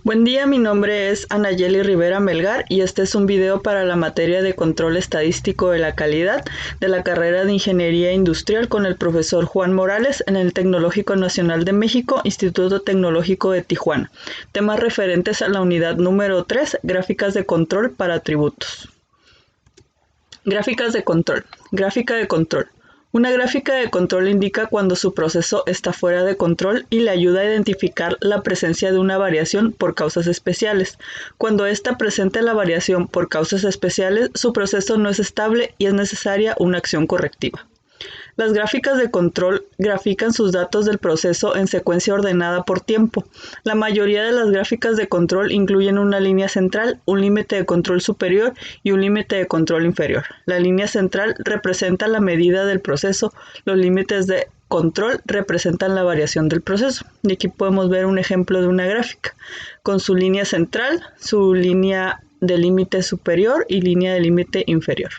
Buen día, mi nombre es Anayeli Rivera Melgar y este es un video para la materia de Control Estadístico de la Calidad de la carrera de Ingeniería Industrial con el profesor Juan Morales en el Tecnológico Nacional de México, Instituto Tecnológico de Tijuana. Temas referentes a la unidad número 3, gráficas de control para tributos. Gráficas de control. Gráfica de control. Una gráfica de control indica cuando su proceso está fuera de control y le ayuda a identificar la presencia de una variación por causas especiales. Cuando ésta presenta la variación por causas especiales, su proceso no es estable y es necesaria una acción correctiva. Las gráficas de control grafican sus datos del proceso en secuencia ordenada por tiempo. La mayoría de las gráficas de control incluyen una línea central, un límite de control superior y un límite de control inferior. La línea central representa la medida del proceso, los límites de control representan la variación del proceso. Y aquí podemos ver un ejemplo de una gráfica con su línea central, su línea de límite superior y línea de límite inferior.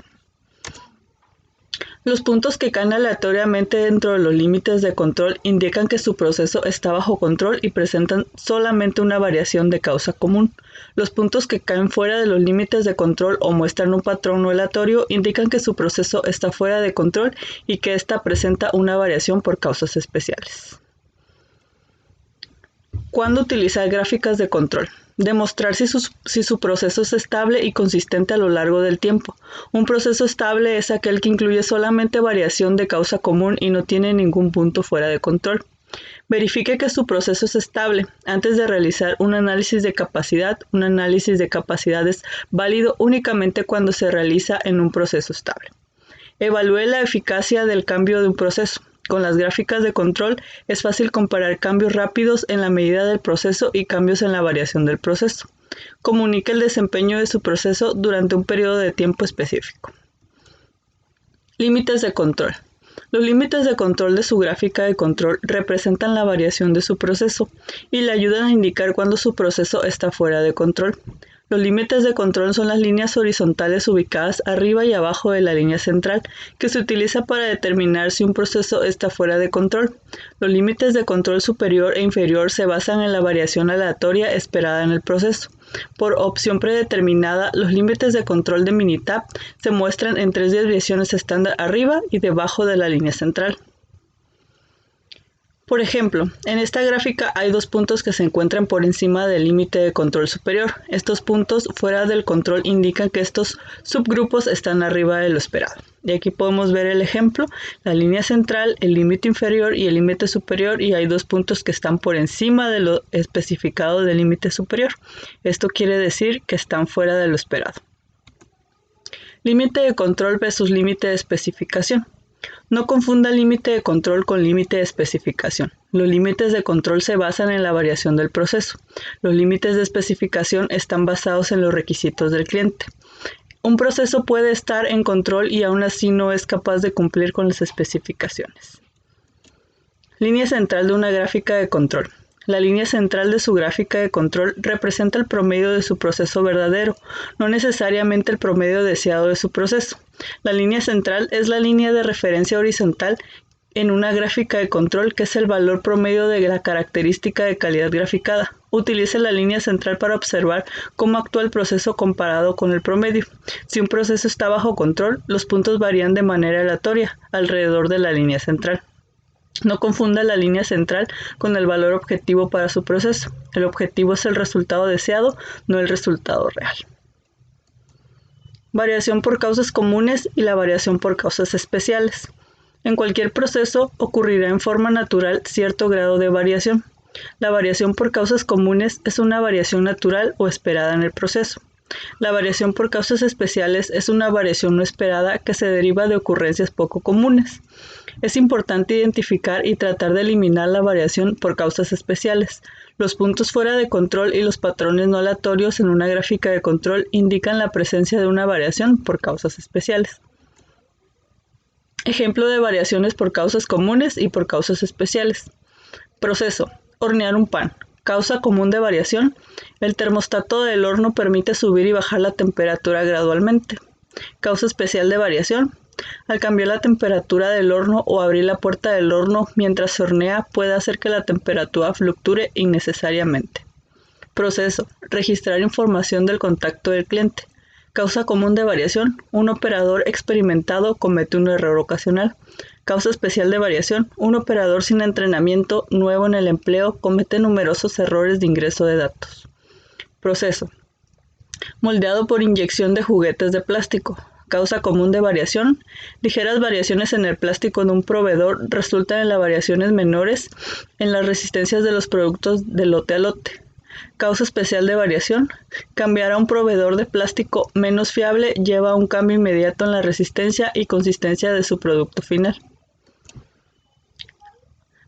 Los puntos que caen aleatoriamente dentro de los límites de control indican que su proceso está bajo control y presentan solamente una variación de causa común. Los puntos que caen fuera de los límites de control o muestran un patrón no aleatorio indican que su proceso está fuera de control y que ésta presenta una variación por causas especiales. ¿Cuándo utilizar gráficas de control? Demostrar si su proceso es estable y consistente a lo largo del tiempo. Un proceso estable es aquel que incluye solamente variación de causa común y no tiene ningún punto fuera de control. Verifique que su proceso es estable. Antes de realizar un análisis de capacidad es válido únicamente cuando se realiza en un proceso estable. Evalúe la eficacia del cambio de un proceso. Con las gráficas de control es fácil comparar cambios rápidos en la medida del proceso y cambios en la variación del proceso. Comunique el desempeño de su proceso durante un periodo de tiempo específico. Límites de control. Los límites de control de su gráfica de control representan la variación de su proceso y le ayudan a indicar cuando su proceso está fuera de control. Los límites de control son las líneas horizontales ubicadas arriba y abajo de la línea central, que se utiliza para determinar si un proceso está fuera de control. Los límites de control superior e inferior se basan en la variación aleatoria esperada en el proceso. Por opción predeterminada, los límites de control de Minitab se muestran en 3 desviaciones estándar arriba y debajo de la línea central. Por ejemplo, en esta gráfica hay 2 puntos que se encuentran por encima del límite de control superior. Estos puntos fuera del control indican que estos subgrupos están arriba de lo esperado. Y aquí podemos ver el ejemplo, la línea central, el límite inferior y el límite superior, y hay 2 puntos que están por encima de lo especificado del límite superior. Esto quiere decir que están fuera de lo esperado. Límite de control versus límite de especificación. No confunda límite de control con límite de especificación. Los límites de control se basan en la variación del proceso. Los límites de especificación están basados en los requisitos del cliente. Un proceso puede estar en control y aún así no es capaz de cumplir con las especificaciones. Línea central de una gráfica de control. La línea central de su gráfica de control representa el promedio de su proceso verdadero, no necesariamente el promedio deseado de su proceso. La línea central es la línea de referencia horizontal en una gráfica de control, que es el valor promedio de la característica de calidad graficada. Utilice la línea central para observar cómo actúa el proceso comparado con el promedio. Si un proceso está bajo control, los puntos varían de manera aleatoria alrededor de la línea central. No confunda la línea central con el valor objetivo para su proceso. El objetivo es el resultado deseado, no el resultado real. Variación por causas comunes y la variación por causas especiales. En cualquier proceso ocurrirá en forma natural cierto grado de variación. La variación por causas comunes es una variación natural o esperada en el proceso. La variación por causas especiales es una variación no esperada que se deriva de ocurrencias poco comunes. Es importante identificar y tratar de eliminar la variación por causas especiales. Los puntos fuera de control y los patrones no aleatorios en una gráfica de control indican la presencia de una variación por causas especiales. Ejemplo de variaciones por causas comunes y por causas especiales. Proceso: hornear un pan. Causa común de variación: el termostato del horno permite subir y bajar la temperatura gradualmente. Causa especial de variación: al cambiar la temperatura del horno o abrir la puerta del horno mientras se hornea puede hacer que la temperatura fluctúe innecesariamente. Proceso: registrar información del contacto del cliente. Causa común de variación: un operador experimentado comete un error ocasional. Causa especial de variación: un operador sin entrenamiento, nuevo en el empleo, comete numerosos errores de ingreso de datos. Proceso: moldeado por inyección de juguetes de plástico. Causa común de variación: ligeras variaciones en el plástico de un proveedor resultan en las variaciones menores en las resistencias de los productos de lote a lote. Causa especial de variación: cambiar a un proveedor de plástico menos fiable lleva a un cambio inmediato en la resistencia y consistencia de su producto final.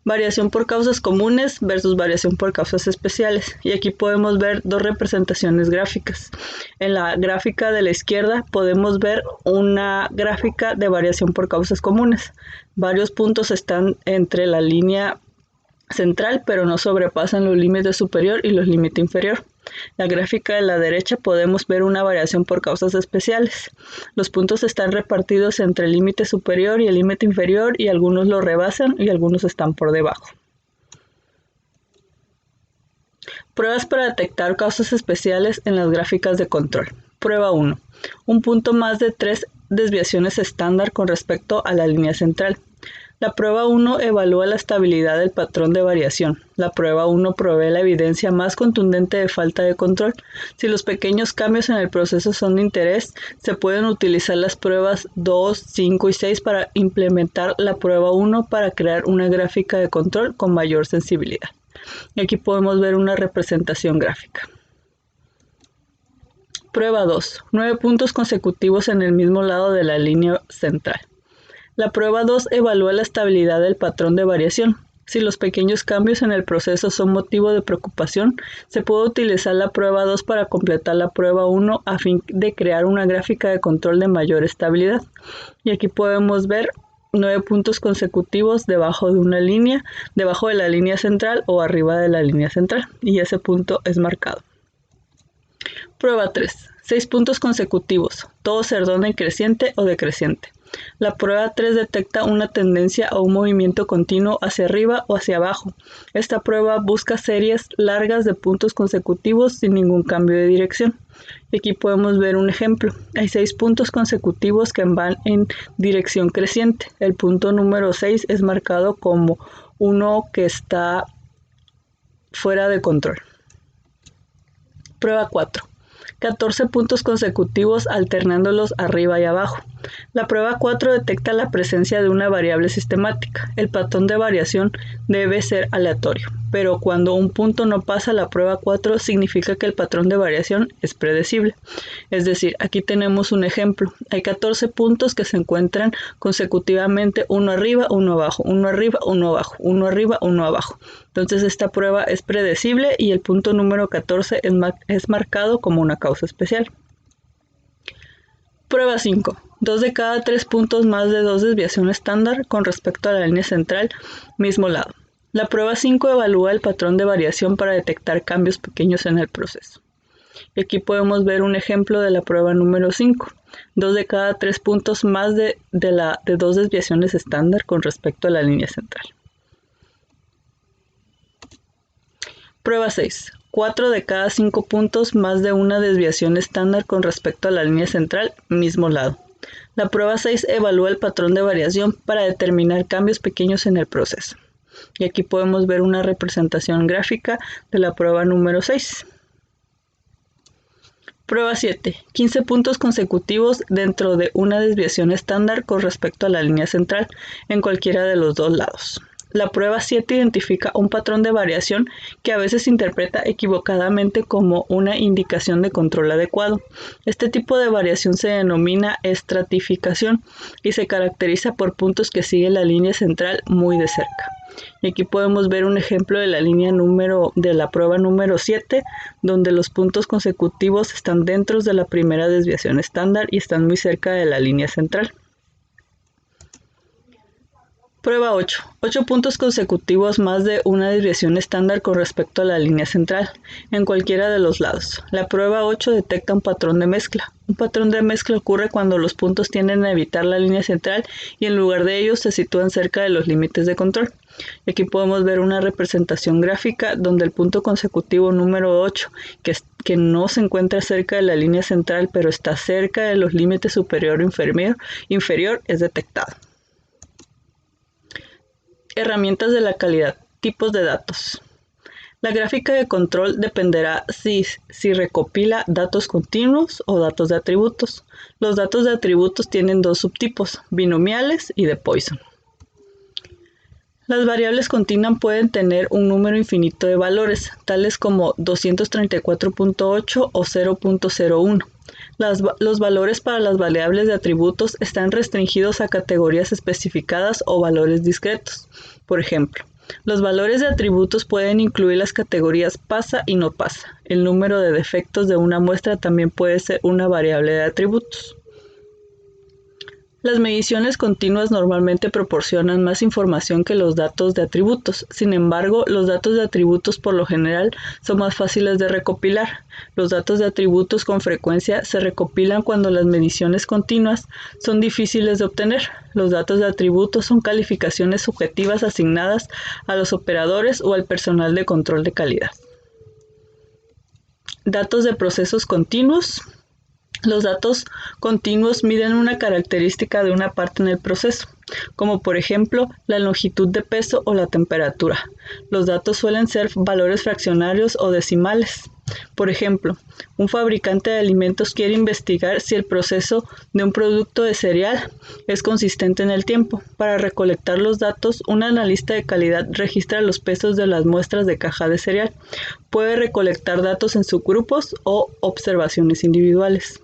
Variación por causas comunes versus variación por causas especiales. Y aquí podemos ver dos representaciones gráficas. En la gráfica de la izquierda podemos ver una gráfica de variación por causas comunes. Varios puntos están entre la línea central, pero no sobrepasan los límites superior y los límites inferior. La gráfica de la derecha podemos ver una variación por causas especiales. Los puntos están repartidos entre el límite superior y el límite inferior y algunos lo rebasan y algunos están por debajo. Pruebas para detectar causas especiales en las gráficas de control. Prueba 1. Un punto más de 3 desviaciones estándar con respecto a la línea central. La prueba 1 evalúa la estabilidad del patrón de variación. La prueba 1 provee la evidencia más contundente de falta de control. Si los pequeños cambios en el proceso son de interés, se pueden utilizar las pruebas 2, 5 y 6 para implementar la prueba 1 para crear una gráfica de control con mayor sensibilidad. Y aquí podemos ver una representación gráfica. Prueba 2. 9 puntos consecutivos en el mismo lado de la línea central. La prueba 2 evalúa la estabilidad del patrón de variación. Si los pequeños cambios en el proceso son motivo de preocupación, se puede utilizar la prueba 2 para completar la prueba 1 a fin de crear una gráfica de control de mayor estabilidad. Y aquí podemos ver 9 puntos consecutivos debajo de una línea, debajo de la línea central o arriba de la línea central. Y ese punto es marcado. Prueba 3. 6 puntos consecutivos, todos en orden creciente o decreciente. La prueba 3 detecta una tendencia o un movimiento continuo hacia arriba o hacia abajo. Esta prueba busca series largas de puntos consecutivos sin ningún cambio de dirección. Y aquí podemos ver un ejemplo. Hay 6 puntos consecutivos que van en dirección creciente. El punto número 6 es marcado como uno que está fuera de control. Prueba 4. 14 puntos consecutivos alternándolos arriba y abajo. La prueba 4 detecta la presencia de una variable sistemática. El patrón de variación debe ser aleatorio, pero cuando un punto no pasa la prueba 4 significa que el patrón de variación es predecible. Es decir, aquí tenemos un ejemplo. Hay 14 puntos que se encuentran consecutivamente uno arriba, uno abajo, uno arriba, uno abajo, uno arriba, uno abajo. Entonces esta prueba es predecible y el punto número 14 es marcado como una causa especial. Prueba 5. 2 de cada 3 puntos más de 2 desviaciones estándar con respecto a la línea central, mismo lado. La prueba 5 evalúa el patrón de variación para detectar cambios pequeños en el proceso. Y aquí podemos ver un ejemplo de la prueba número 5. 2 de cada 3 puntos más de 2 desviaciones estándar con respecto a la línea central. Prueba 6. 4 de cada 5 puntos más de una desviación estándar con respecto a la línea central, mismo lado. La prueba 6 evalúa el patrón de variación para determinar cambios pequeños en el proceso. Y aquí podemos ver una representación gráfica de la prueba número 6. Prueba 7. 15 puntos consecutivos dentro de una desviación estándar con respecto a la línea central en cualquiera de los dos lados. La prueba 7 identifica un patrón de variación que a veces se interpreta equivocadamente como una indicación de control adecuado. Este tipo de variación se denomina estratificación y se caracteriza por puntos que siguen la línea central muy de cerca. Y aquí podemos ver un ejemplo de la prueba número 7, donde los puntos consecutivos están dentro de la primera desviación estándar y están muy cerca de la línea central. Prueba 8. 8 puntos consecutivos más de una desviación estándar con respecto a la línea central, en cualquiera de los lados. La prueba 8 detecta un patrón de mezcla. Un patrón de mezcla ocurre cuando los puntos tienden a evitar la línea central y en lugar de ellos se sitúan cerca de los límites de control. Aquí podemos ver una representación gráfica donde el punto consecutivo número 8, que no se encuentra cerca de la línea central, pero está cerca de los límites superior o inferior, es detectado. Herramientas de la calidad. Tipos de datos. La gráfica de control dependerá si recopila datos continuos o datos de atributos. Los datos de atributos tienen dos subtipos, binomiales y de Poisson. Las variables continuas pueden tener un número infinito de valores, tales como 234.8 o 0.01. Los valores para las variables de atributos están restringidos a categorías especificadas o valores discretos. Por ejemplo, los valores de atributos pueden incluir las categorías pasa y no pasa. El número de defectos de una muestra también puede ser una variable de atributos. Las mediciones continuas normalmente proporcionan más información que los datos de atributos. Sin embargo, los datos de atributos por lo general son más fáciles de recopilar. Los datos de atributos con frecuencia se recopilan cuando las mediciones continuas son difíciles de obtener. Los datos de atributos son calificaciones subjetivas asignadas a los operadores o al personal de control de calidad. Datos de procesos continuos. Los datos continuos miden una característica de una parte en el proceso, como por ejemplo la longitud de peso o la temperatura. Los datos suelen ser valores fraccionarios o decimales. Por ejemplo, un fabricante de alimentos quiere investigar si el proceso de un producto de cereal es consistente en el tiempo. Para recolectar los datos, un analista de calidad registra los pesos de las muestras de caja de cereal. Puede recolectar datos en subgrupos o observaciones individuales.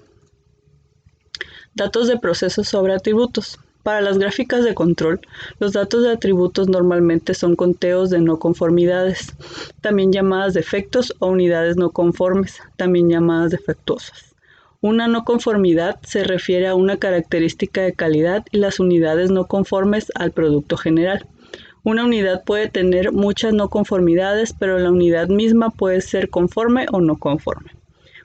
Datos de procesos sobre atributos. Para las gráficas de control, los datos de atributos normalmente son conteos de no conformidades, también llamadas defectos o unidades no conformes, también llamadas defectuosas. Una no conformidad se refiere a una característica de calidad y las unidades no conformes al producto general. Una unidad puede tener muchas no conformidades, pero la unidad misma puede ser conforme o no conforme.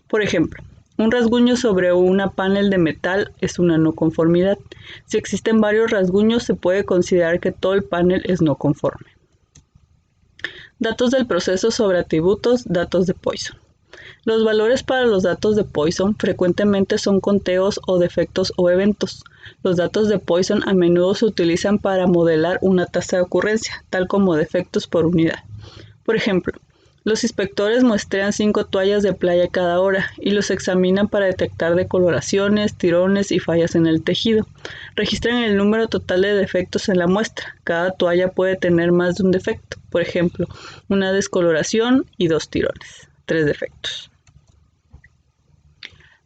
Por ejemplo, un rasguño sobre una panel de metal es una no conformidad. Si existen varios rasguños, se puede considerar que todo el panel es no conforme. Datos del proceso sobre atributos, datos de Poisson. Los valores para los datos de Poisson frecuentemente son conteos o defectos o eventos. Los datos de Poisson a menudo se utilizan para modelar una tasa de ocurrencia, tal como defectos por unidad. Por ejemplo, los inspectores muestrean 5 toallas de playa cada hora y los examinan para detectar decoloraciones, tirones y fallas en el tejido. Registran el número total de defectos en la muestra. Cada toalla puede tener más de un defecto. Por ejemplo, una descoloración y 2 tirones. 3 defectos.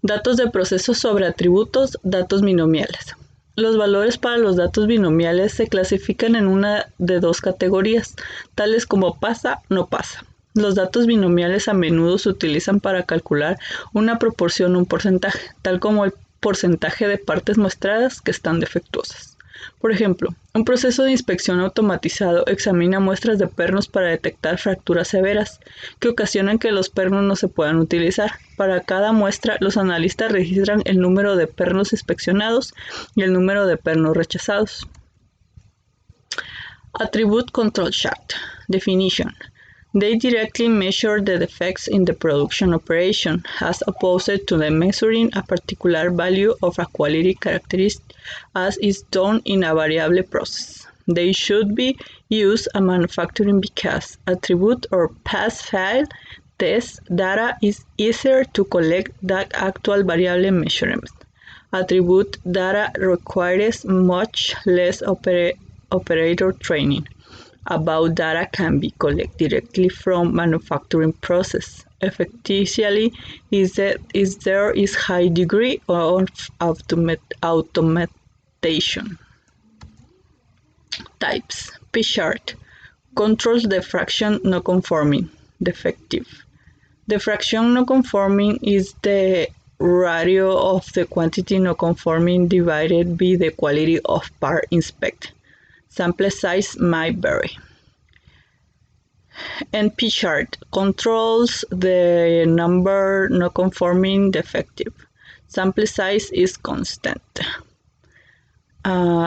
Datos de procesos sobre atributos, datos binomiales. Los valores para los datos binomiales se clasifican en una de dos categorías, tales como pasa, no pasa. Los datos binomiales a menudo se utilizan para calcular una proporción o un porcentaje, tal como el porcentaje de partes muestradas que están defectuosas. Por ejemplo, un proceso de inspección automatizado examina muestras de pernos para detectar fracturas severas, que ocasionan que los pernos no se puedan utilizar. Para cada muestra, los analistas registran el número de pernos inspeccionados y el número de pernos rechazados. Attribute Control Chart. Definition. They directly measure the defects in the production operation, as opposed to the measuring a particular value of a quality characteristic, as is done in a variable process. They should be used in manufacturing because attribute or pass-fail test data is easier to collect than actual variable measurements. Attribute data requires much less operator training. About data can be collected directly from manufacturing process. Effectively, there is high degree of automation. Types. P-chart controls the fraction not conforming. Defective. The fraction not conforming is the ratio of the quantity not conforming divided by the quality of part inspected. Sample size might vary. NP-chart controls the number not conforming defective. Sample size is constant.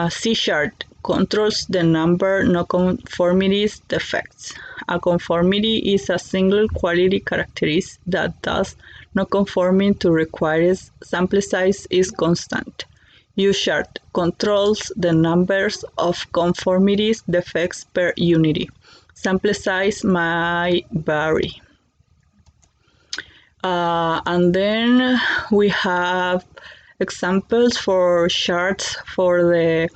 C-chart controls the number nonconformities defects. A conformity is a single quality characteristic that does not conforming to required sample size is constant. U-chart controls the numbers of conformities defects per unity. Sample size might vary. And then we have examples for charts for the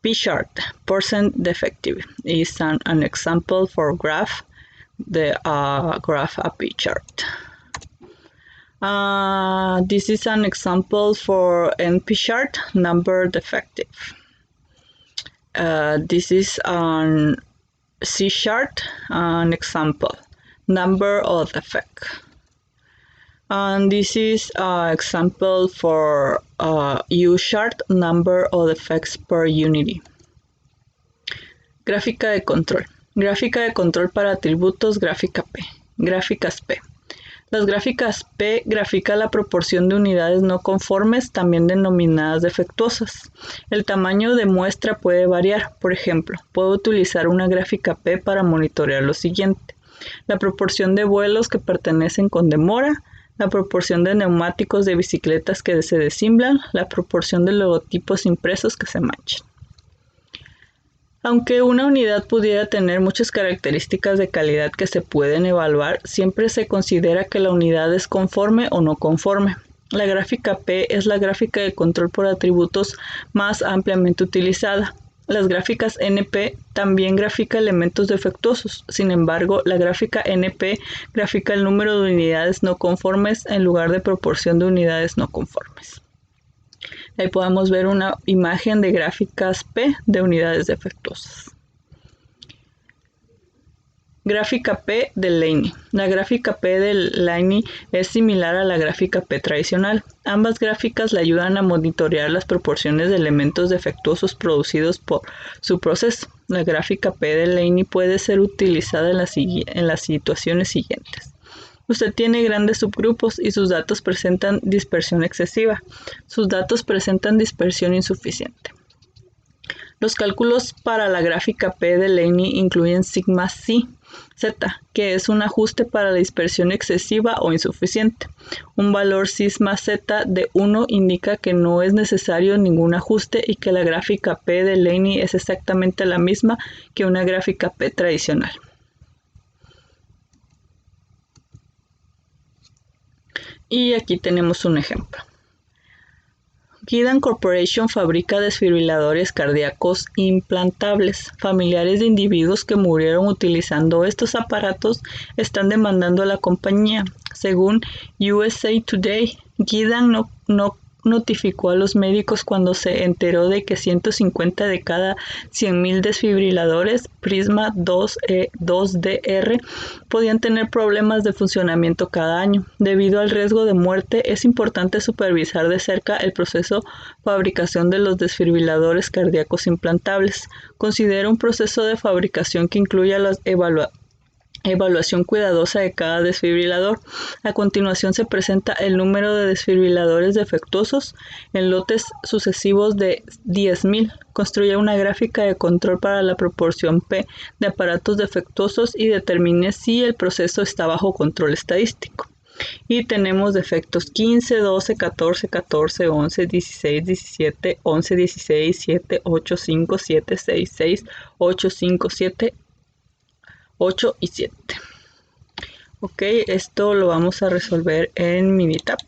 P-chart. Percent defective is an example for graph, the graph a P-chart. This is an example for NP chart, number defective. This is an C chart, an example, number of defect. And this is an example for U chart, number of defects per unity. Gráfica de control. Gráfica de control para atributos, gráfica P. Gráficas P. Las gráficas P grafican la proporción de unidades no conformes, también denominadas defectuosas. El tamaño de muestra puede variar. Por ejemplo, puedo utilizar una gráfica P para monitorear lo siguiente: la proporción de vuelos que pertenecen con demora, la proporción de neumáticos de bicicletas que se desinflan, la proporción de logotipos impresos que se manchan. Aunque una unidad pudiera tener muchas características de calidad que se pueden evaluar, siempre se considera que la unidad es conforme o no conforme. La gráfica P es la gráfica de control por atributos más ampliamente utilizada. Las gráficas NP también grafican elementos defectuosos. Sin embargo, la gráfica NP grafica el número de unidades no conformes en lugar de proporción de unidades no conformes. Ahí podemos ver una imagen de gráficas P de unidades defectuosas. Gráfica P de Laney. La gráfica P de Laney es similar a la gráfica P tradicional. Ambas gráficas le ayudan a monitorear las proporciones de elementos defectuosos producidos por su proceso. La gráfica P de Laney puede ser utilizada en las situaciones siguientes. Usted tiene grandes subgrupos y sus datos presentan dispersión excesiva. Sus datos presentan dispersión insuficiente. Los cálculos para la gráfica P de Laney incluyen sigma z, que es un ajuste para la dispersión excesiva o insuficiente. Un valor sigma z de 1 indica que no es necesario ningún ajuste y que la gráfica P de Laney es exactamente la misma que una gráfica P tradicional. Y aquí tenemos un ejemplo. Gedeon Corporation fabrica desfibriladores cardíacos implantables. Familiares de individuos que murieron utilizando estos aparatos están demandando a la compañía. Según USA Today, Gedeon no notificó a los médicos cuando se enteró de que 150 de cada 100.000 desfibriladores Prisma 2DR podían tener problemas de funcionamiento cada año. Debido al riesgo de muerte, es importante supervisar de cerca el proceso de fabricación de los desfibriladores cardíacos implantables. Considera un proceso de fabricación que incluya la evaluación cuidadosa de cada desfibrilador. A continuación se presenta el número de desfibriladores defectuosos en lotes sucesivos de 10.000. Construya una gráfica de control para la proporción P de aparatos defectuosos y determine si el proceso está bajo control estadístico. Y tenemos defectos 15, 12, 14, 14, 11, 16, 17, 11, 16, 7, 8, 5, 7, 6, 6, 8, 5, 7, 8 y 7. Ok, esto lo vamos a resolver en Minitab.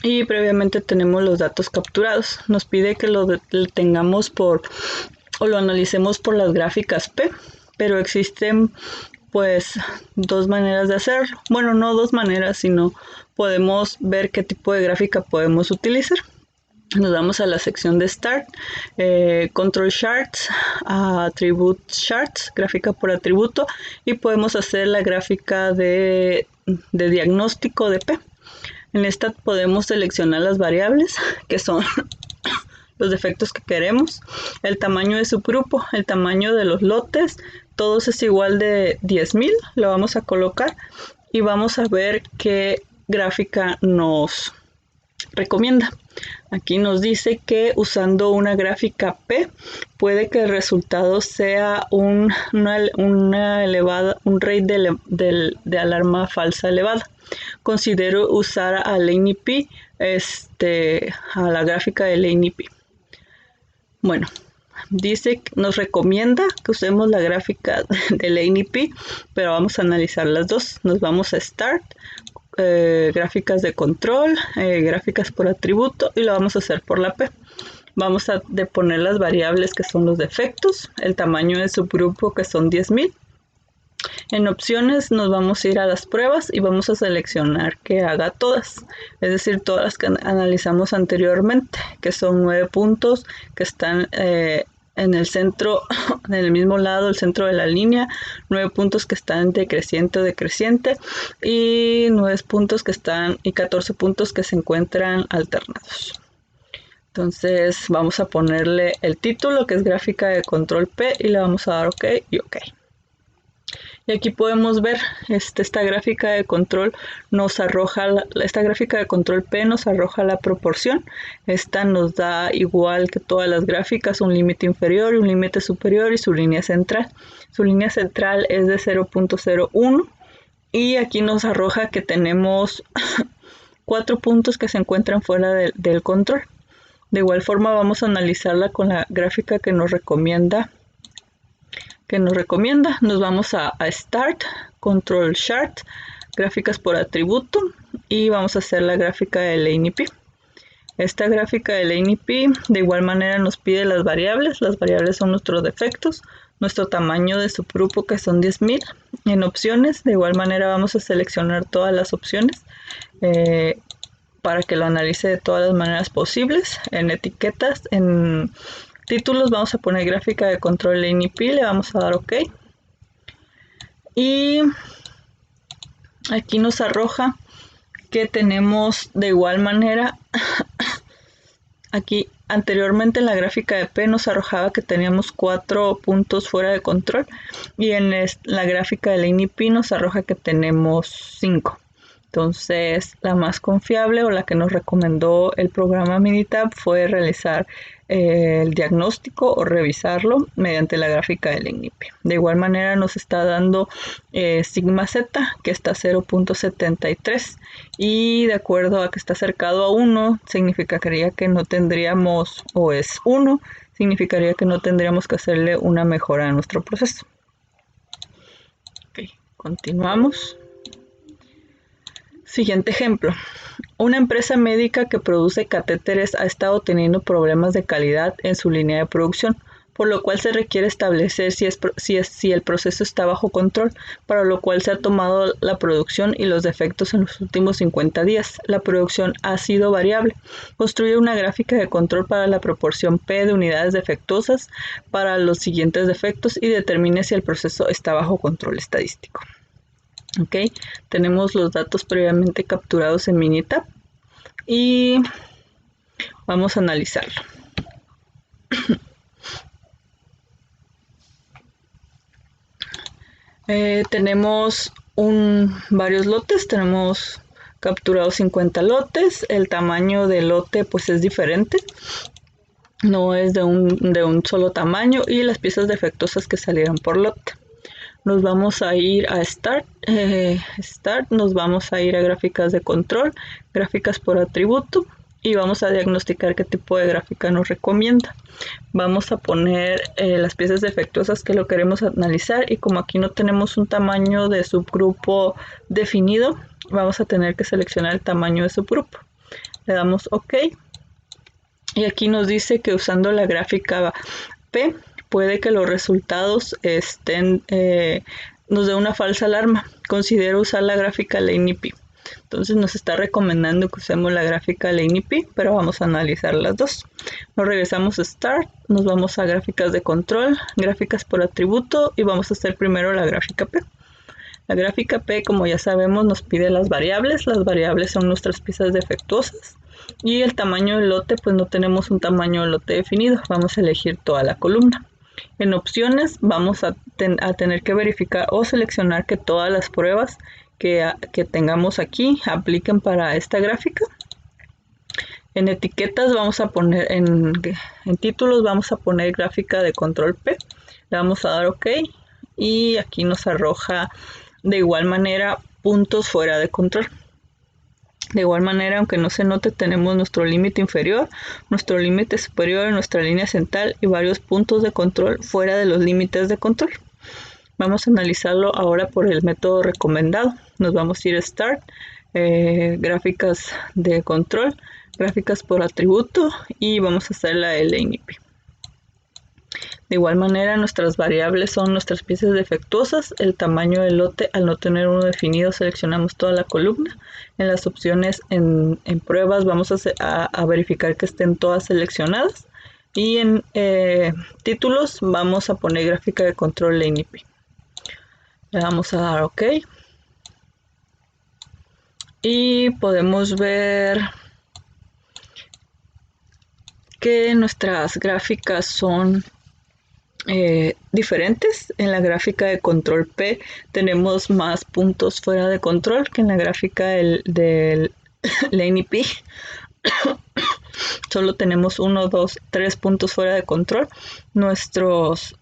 Y previamente tenemos los datos capturados. Nos pide que lo tengamos o lo analicemos por las gráficas P, pero existen pues dos maneras de hacerlo. Bueno, no dos maneras, sino podemos ver qué tipo de gráfica podemos utilizar. Nos vamos a la sección de Start, Control Charts, Attribute Charts, gráfica por atributo, y podemos hacer la gráfica de diagnóstico de P. En esta podemos seleccionar las variables, que son los defectos que queremos, el tamaño de subgrupo, el tamaño de los lotes, todos es igual de 10.000, lo vamos a colocar y vamos a ver qué gráfica nos recomienda. Aquí nos dice que usando una gráfica P puede que el resultado sea un rate de alarma falsa elevada. Considero usar a Laney P, a la gráfica de Laney P. Bueno, dice que nos recomienda que usemos la gráfica de Laney P, pero vamos a analizar las dos. Nos vamos a Start, gráficas de control, gráficas por atributo, y lo vamos a hacer por la P. Vamos a poner las variables que son los defectos, el tamaño de subgrupo que son 10,000. En opciones nos vamos a ir a las pruebas y vamos a seleccionar que haga todas, es decir, todas las que analizamos anteriormente, que son 9 puntos que están en el centro, en el mismo lado, el centro de la línea, 9 puntos que están decreciente o decreciente, y 9 puntos que están, y 14 puntos que se encuentran alternados. Entonces vamos a ponerle el título, que es gráfica de control P, y le vamos a dar OK y OK. Y aquí podemos ver esta gráfica de control nos arroja, esta gráfica de control P nos arroja la proporción. Esta nos da, igual que todas las gráficas, un límite inferior y un límite superior y su línea central. Su línea central es de 0.01 y aquí nos arroja que tenemos 4 puntos que se encuentran fuera del control. De igual forma vamos a analizarla con la gráfica que nos recomienda. Nos vamos a Start, Control Chart, gráficas por atributo, y vamos a hacer la gráfica de Laney P. Esta gráfica de Laney P de igual manera nos pide las variables son nuestros defectos, nuestro tamaño de subgrupo que son 10,000. En opciones de igual manera vamos a seleccionar todas las opciones para que lo analice de todas las maneras posibles. En etiquetas, en títulos vamos a poner gráfica de control Laney P, le vamos a dar OK. Y aquí nos arroja que tenemos de igual manera, aquí anteriormente en la gráfica de P nos arrojaba que teníamos 4 puntos fuera de control, y en la gráfica de Laney P nos arroja que tenemos 5. Entonces, la más confiable o la que nos recomendó el programa Minitab fue realizar el diagnóstico o revisarlo mediante la gráfica del Laney P. De igual manera nos está dando sigma z, que está 0.73, y de acuerdo a que está acercado a 1 significaría que no tendríamos, o es 1, significaría que no tendríamos que hacerle una mejora a nuestro proceso. Ok, continuamos. Siguiente ejemplo. Una empresa médica que produce catéteres ha estado teniendo problemas de calidad en su línea de producción, por lo cual se requiere establecer si el proceso está bajo control, para lo cual se ha tomado la producción y los defectos en los últimos 50 días. La producción ha sido variable. Construye una gráfica de control para la proporción P de unidades defectuosas para los siguientes defectos y determine si el proceso está bajo control estadístico. Ok, tenemos los datos previamente capturados en Minitab y vamos a analizarlo. Tenemos varios lotes, tenemos capturados 50 lotes, el tamaño del lote pues es diferente, no es de un solo tamaño, y las piezas defectuosas que salieron por lote. Nos vamos a ir a Start, nos vamos a ir a gráficas de control, gráficas por atributo, y vamos a diagnosticar qué tipo de gráfica nos recomienda. Vamos a poner las piezas defectuosas que lo queremos analizar, y como aquí no tenemos un tamaño de subgrupo definido, vamos a tener que seleccionar el tamaño de subgrupo. Le damos OK, y aquí nos dice que usando la gráfica P, puede que los resultados nos dé una falsa alarma. Considero usar la gráfica Laney P. Entonces nos está recomendando que usemos la gráfica Laney P, pero vamos a analizar las dos. Nos regresamos a Start, nos vamos a gráficas de control, gráficas por atributo, y vamos a hacer primero la gráfica P. La gráfica P, como ya sabemos, nos pide las variables. Las variables son nuestras piezas defectuosas. Y el tamaño del lote, pues no tenemos un tamaño de lote definido. Vamos a elegir toda la columna. En opciones vamos a tener que verificar o seleccionar que todas las pruebas que tengamos aquí apliquen para esta gráfica. En etiquetas vamos a poner, en títulos vamos a poner gráfica de control P. Le vamos a dar OK y aquí nos arroja de igual manera puntos fuera de control. De igual manera, aunque no se note, tenemos nuestro límite inferior, nuestro límite superior, nuestra línea central y varios puntos de control fuera de los límites de control. Vamos a analizarlo ahora por el método recomendado. Nos vamos a ir a Start, gráficas de control, gráficas por atributo y vamos a hacer la LNP. De igual manera, nuestras variables son nuestras piezas defectuosas, el tamaño del lote. Al no tener uno definido, seleccionamos toda la columna. En las opciones en pruebas vamos a verificar que estén todas seleccionadas. Y en títulos vamos a poner gráfica de control LNP. Le vamos a dar OK. Y podemos ver que nuestras gráficas son diferentes. En la gráfica de control P tenemos más puntos fuera de control que en la gráfica del LNP. Solo tenemos 1, 2, 3 puntos fuera de control. Nuestros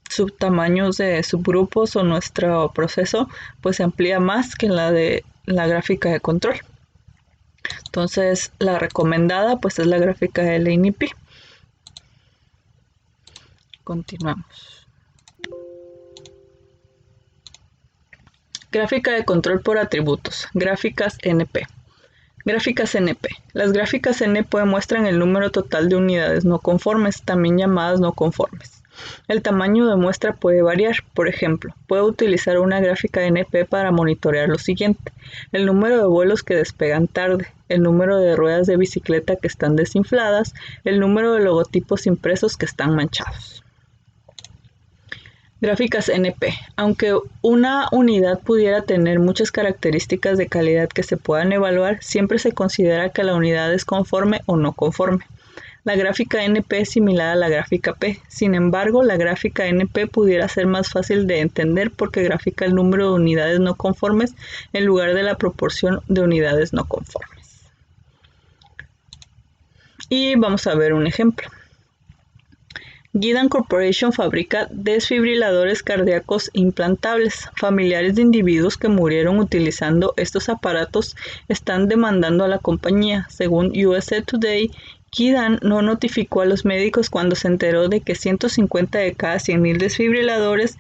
subtamaños de subgrupos o nuestro proceso pues se amplía más que en la de la gráfica de control. Entonces la recomendada pues es la gráfica de LNP. Continuamos. Gráfica de control por atributos. Gráficas NP. Gráficas NP. Las gráficas NP muestran el número total de unidades no conformes, también llamadas no conformes. El tamaño de muestra puede variar. Por ejemplo, puedo utilizar una gráfica NP para monitorear lo siguiente: el número de vuelos que despegan tarde, el número de ruedas de bicicleta que están desinfladas, el número de logotipos impresos que están manchados. Gráficas NP. Aunque una unidad pudiera tener muchas características de calidad que se puedan evaluar, siempre se considera que la unidad es conforme o no conforme. La gráfica NP es similar a la gráfica P. Sin embargo, la gráfica NP pudiera ser más fácil de entender porque grafica el número de unidades no conformes en lugar de la proporción de unidades no conformes. Y vamos a ver un ejemplo. Gedeon Corporation fabrica desfibriladores cardíacos implantables. Familiares de individuos que murieron utilizando estos aparatos están demandando a la compañía. Según USA Today, Gedeon no notificó a los médicos cuando se enteró de que 150 de cada 100,000 desfibriladores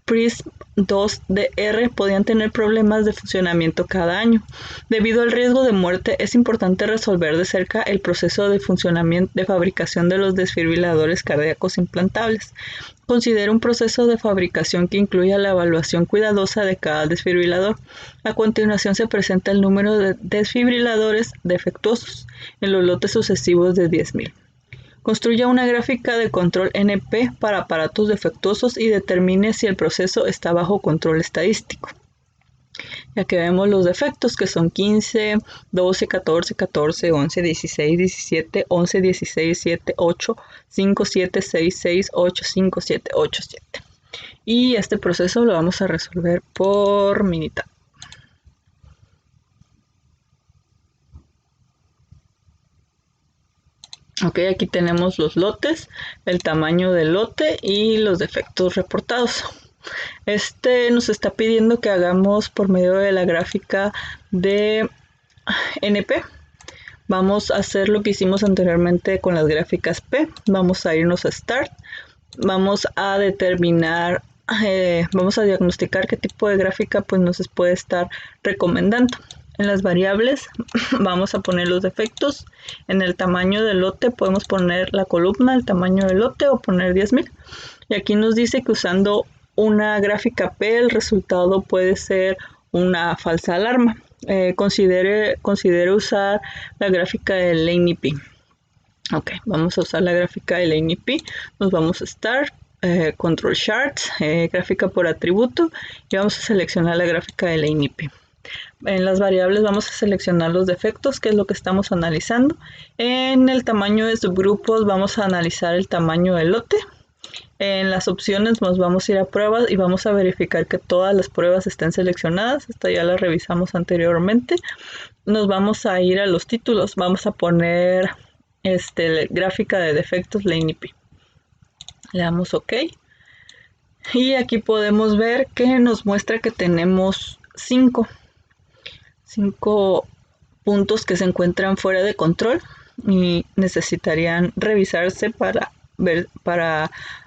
PRISM 2DR podían tener problemas de funcionamiento cada año. Debido al riesgo de muerte, es importante resolver de cerca el proceso de funcionamiento de fabricación de los desfibriladores cardíacos implantables. Considera un proceso de fabricación que incluya la evaluación cuidadosa de cada desfibrilador. A continuación se presenta el número de desfibriladores defectuosos en los lotes sucesivos de 10,000. Construya una gráfica de control NP para aparatos defectuosos y determine si el proceso está bajo control estadístico. Ya que vemos los defectos que son 15, 12, 14, 14, 11, 16, 17, 11, 16, 7, 8, 5, 7, 6, 6, 8, 5, 7, 8, 7. Y este proceso lo vamos a resolver por Minitab. Ok, aquí tenemos los lotes, el tamaño del lote y los defectos reportados. Nos está pidiendo que hagamos por medio de la gráfica de NP. Vamos a hacer lo que hicimos anteriormente con las gráficas P. Vamos a irnos a Start. Vamos a determinar, vamos a diagnosticar qué tipo de gráfica pues nos puede estar recomendando. En las variables vamos a poner los defectos. En el tamaño del lote podemos poner la columna, el tamaño del lote o poner 10,000. Y aquí nos dice que usando una gráfica P el resultado puede ser una falsa alarma. Considere usar la gráfica del LNP. Ok, vamos a usar la gráfica del LNP. Nos vamos a Start, Control Charts, gráfica por atributo y vamos a seleccionar la gráfica del LNP. En las variables vamos a seleccionar los defectos, que es lo que estamos analizando. En el tamaño de subgrupos vamos a analizar el tamaño del lote. En las opciones nos vamos a ir a pruebas y vamos a verificar que todas las pruebas estén seleccionadas. Esta ya la revisamos anteriormente. Nos vamos a ir a los títulos. Vamos a poner gráfica de defectos LaneIP. Le damos OK. Y aquí podemos ver que nos muestra que tenemos 5 puntos que se encuentran fuera de control y necesitarían revisarse para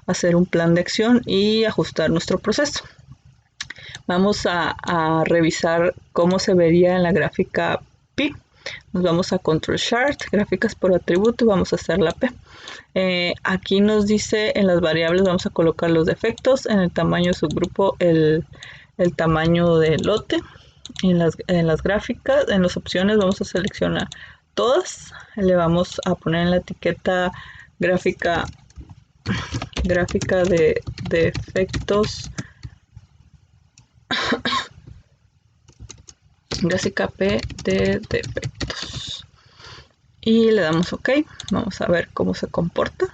hacer un plan de acción y ajustar nuestro proceso. Vamos a revisar cómo se vería en la gráfica P. Nos vamos a Control Chart, gráficas por atributo, vamos a hacer la P. Aquí nos dice en las variables vamos a colocar los defectos, en el tamaño subgrupo el tamaño del lote. En las gráficas, en las opciones vamos a seleccionar todas, le vamos a poner en la etiqueta gráfica de defectos, gráfica P de defectos y le damos OK. Vamos a ver cómo se comporta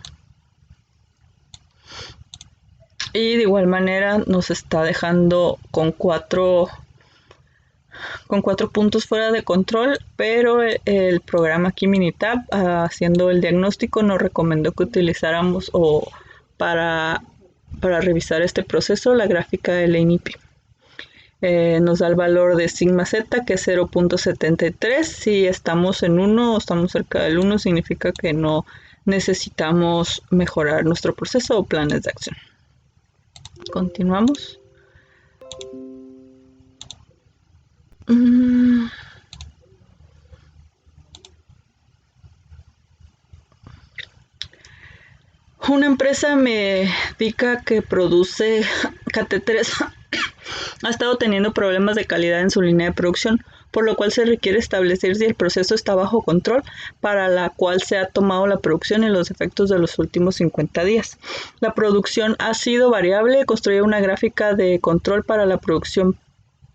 y de igual manera nos está dejando con 4 puntos fuera de control, pero el programa aquí Minitab, haciendo el diagnóstico, nos recomendó que utilizáramos para revisar este proceso la gráfica de LaneIP. Nos da el valor de sigma z, que es 0.73. Si estamos en 1 o estamos cerca del 1, significa que no necesitamos mejorar nuestro proceso o planes de acción. Continuamos. Una empresa médica que produce catéteres ha estado teniendo problemas de calidad en su línea de producción, por lo cual se requiere establecer si el proceso está bajo control, para la cual se ha tomado la producción y los efectos de los últimos 50 días. La producción ha sido variable. Construye una gráfica de control para la producción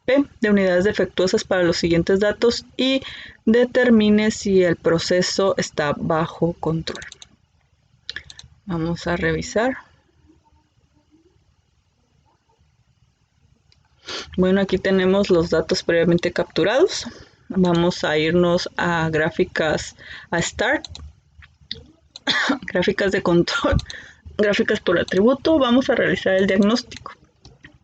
P de unidades defectuosas para los siguientes datos y determine si el proceso está bajo control. Vamos a revisar. Bueno, aquí tenemos los datos previamente capturados. Vamos a irnos a gráficas, a Start, gráficas de control, gráficas por atributo. Vamos a realizar el diagnóstico.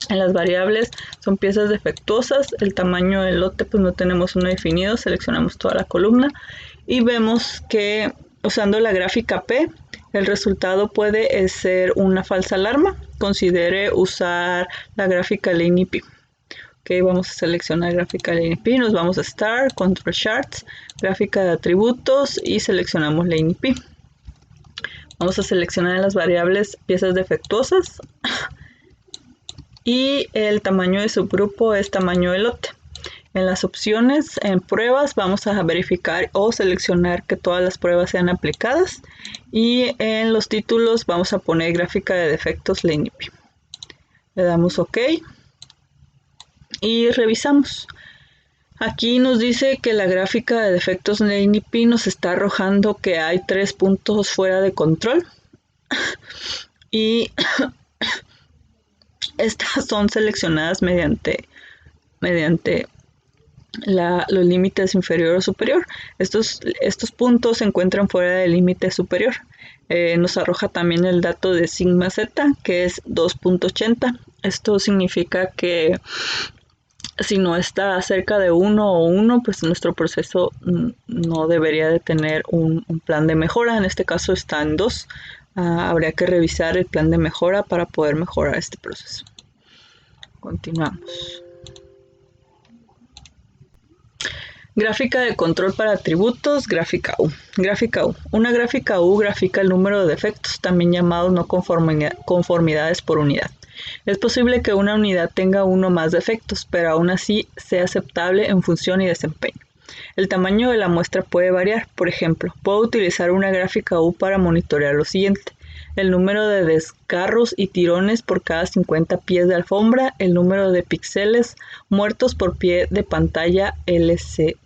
En las variables son piezas defectuosas, el tamaño del lote pues no tenemos uno definido, seleccionamos toda la columna y vemos que usando la gráfica P el resultado puede ser una falsa alarma. Considere usar la gráfica LaneIP. Ok, vamos a seleccionar gráfica LaneIP, nos vamos a Start, Control Charts, gráfica de atributos y seleccionamos LaneIP. Vamos a seleccionar en las variables piezas defectuosas y el tamaño de subgrupo es tamaño de lote. En las opciones, en pruebas, vamos a verificar o seleccionar que todas las pruebas sean aplicadas. Y en los títulos vamos a poner gráfica de defectos LaneIP. Le damos OK. Y revisamos. Aquí nos dice que la gráfica de defectos LaneIP nos está arrojando que hay 3 puntos fuera de control. Y estas son seleccionadas mediante los límites inferior o superior. Estos puntos se encuentran fuera del límite superior. Nos arroja también el dato de sigma z, que es 2.80. Esto significa que si no está cerca de 1 o 1, pues nuestro proceso no debería de tener un plan de mejora. En este caso está en 2. Habría que revisar el plan de mejora para poder mejorar este proceso. Continuamos. Gráfica de control para atributos, gráfica U. Gráfica U. Una gráfica U grafica el número de defectos, también llamados no conformidades por unidad. Es posible que una unidad tenga uno o más defectos, pero aún así sea aceptable en función y desempeño. El tamaño de la muestra puede variar. Por ejemplo, puedo utilizar una gráfica U para monitorear lo siguiente: el número de desgarros y tirones por cada 50 pies de alfombra, el número de píxeles muertos por pie de pantalla LCD.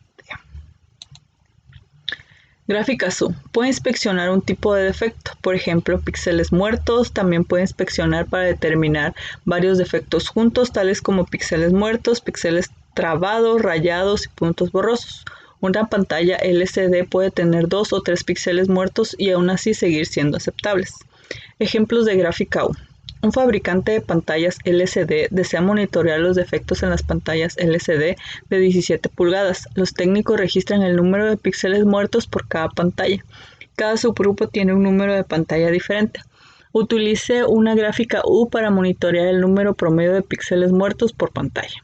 Gráfica SU. Puede inspeccionar un tipo de defecto, por ejemplo, píxeles muertos. También puede inspeccionar para determinar varios defectos juntos, tales como píxeles muertos, píxeles trabados, rayados y puntos borrosos. Una pantalla LCD puede tener 2 o 3 píxeles muertos y aún así seguir siendo aceptables. Ejemplos de gráfica U. Un fabricante de pantallas LCD desea monitorear los defectos en las pantallas LCD de 17 pulgadas. Los técnicos registran el número de píxeles muertos por cada pantalla. Cada subgrupo tiene un número de pantalla diferente. Utilice una gráfica U para monitorear el número promedio de píxeles muertos por pantalla.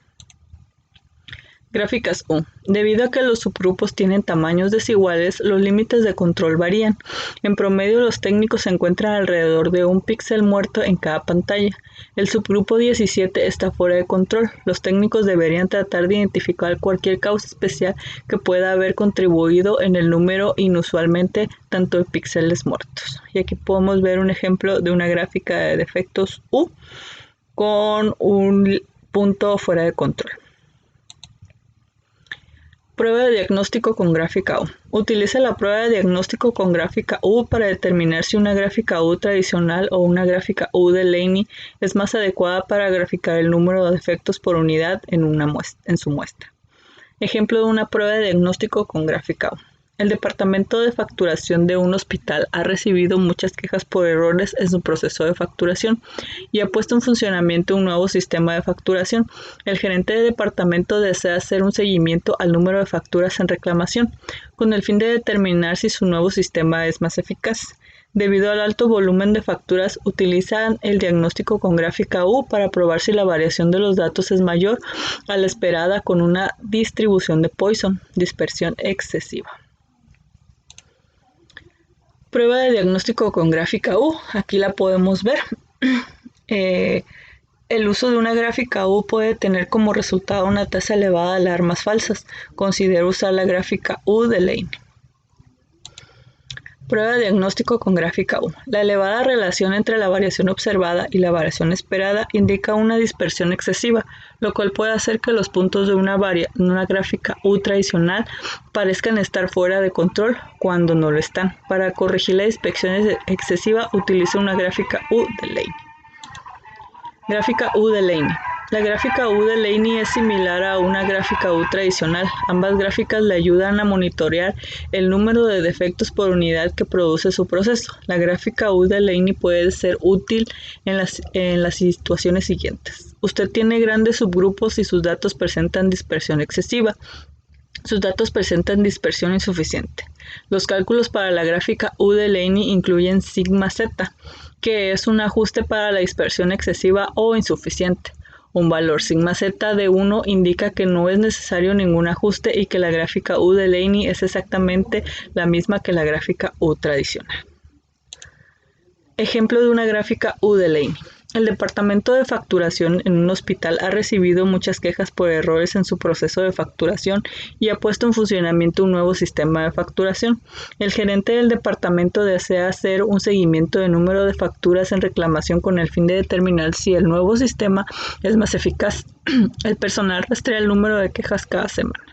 Gráficas U. Debido a que los subgrupos tienen tamaños desiguales, los límites de control varían. En promedio, los técnicos encuentran alrededor de un píxel muerto en cada pantalla. El subgrupo 17 está fuera de control. Los técnicos deberían tratar de identificar cualquier causa especial que pueda haber contribuido en el número inusualmente tanto de píxeles muertos. Y aquí podemos ver un ejemplo de una gráfica de defectos U con un punto fuera de control. Prueba de diagnóstico con gráfica U. Utiliza la prueba de diagnóstico con gráfica U para determinar si una gráfica U tradicional o una gráfica U de Laney es más adecuada para graficar el número de defectos por unidad en su muestra. Ejemplo de una prueba de diagnóstico con gráfica U. El departamento de facturación de un hospital ha recibido muchas quejas por errores en su proceso de facturación y ha puesto en funcionamiento un nuevo sistema de facturación. El gerente de departamento desea hacer un seguimiento al número de facturas en reclamación, con el fin de determinar si su nuevo sistema es más eficaz. Debido al alto volumen de facturas, utilizan el diagnóstico con gráfica U para probar si la variación de los datos es mayor a la esperada con una distribución de Poisson, dispersión excesiva. Prueba de diagnóstico con gráfica U. Aquí la podemos ver. El uso de una gráfica U puede tener como resultado una tasa elevada de alarmas falsas. Considera usar la gráfica U de Laney. Prueba de diagnóstico con gráfica U. La elevada relación entre la variación observada y la variación esperada indica una dispersión excesiva, lo cual puede hacer que los puntos de una gráfica U tradicional parezcan estar fuera de control cuando no lo están. Para corregir la dispersión excesiva, utiliza una gráfica U de Laney. Gráfica U de Laney. La gráfica U de Laney es similar a una gráfica U tradicional. Ambas gráficas le ayudan a monitorear el número de defectos por unidad que produce su proceso. La gráfica U de Laney puede ser útil en las situaciones siguientes. Usted tiene grandes subgrupos y sus datos presentan dispersión excesiva. Sus datos presentan dispersión insuficiente. Los cálculos para la gráfica U de Laney incluyen sigma z, que es un ajuste para la dispersión excesiva o insuficiente. Un valor sigma z de 1 indica que no es necesario ningún ajuste y que la gráfica U de Laney es exactamente la misma que la gráfica U tradicional. Ejemplo de una gráfica U de Laney. El departamento de facturación en un hospital ha recibido muchas quejas por errores en su proceso de facturación y ha puesto en funcionamiento un nuevo sistema de facturación. El gerente del departamento desea hacer un seguimiento de número de facturas en reclamación con el fin de determinar si el nuevo sistema es más eficaz. El personal rastrea el número de quejas cada semana.